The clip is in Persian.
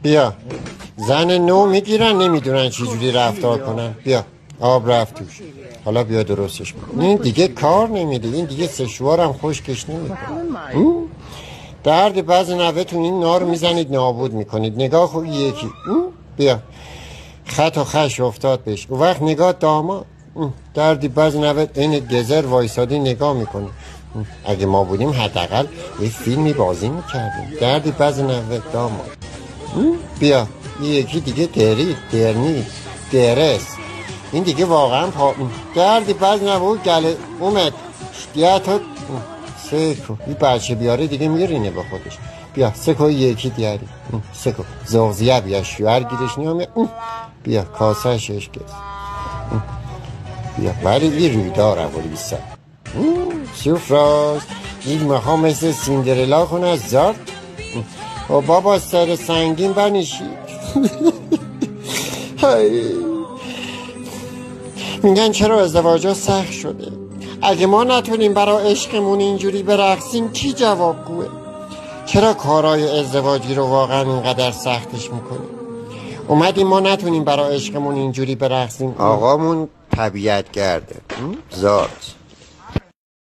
بیا زن نو میگیرن نمیدونن چی جوری رفتار کنن. بیا آب رفت توش. حالا بیا درستش کن. این دیگه کار نمیده. این دیگه سشوارم خشکش نمیکنه. درد بعض نوهتون این نار میزنید نابود میکنید. نگاه خوب یکی. بیا خط و خش افتاد بهش. اون وقت نگاه داماد دردی بعض نوهت این گذر وایسادی نگاه میکنه. اگه ما بودیم حداقل یه فیلمی بازی میکردیم. دردی بعض نوهت داماد. بیا یکی دیگه درنی درس. این دیگه واقعا دردی بعض نوهت گله اومد بیا تو سکو. این بچه بیاره دیگه میرینه به خودش. بیا سکو یکی دیاری سکو زغزیه بیا شوهر گیرش نیامه. بیا کاسه شش گز. بیا ولی این رویدار اولیسا سوفراز این مخواه مثل سیندرلا خونه از زارد و بابا سر سنگین بنشید. میگن چرا ازدواجا سخت شده؟ اگه ما نتونیم برای عشقمون اینجوری برقصیم کی جوابگوه؟ چرا کارهای ازدواجی رو واقعا اینقدر سختش میکنیم؟ اومدیم ما نتونیم برای عشقمون اینجوری برقصیم. آقامون طبیعت گرده زارد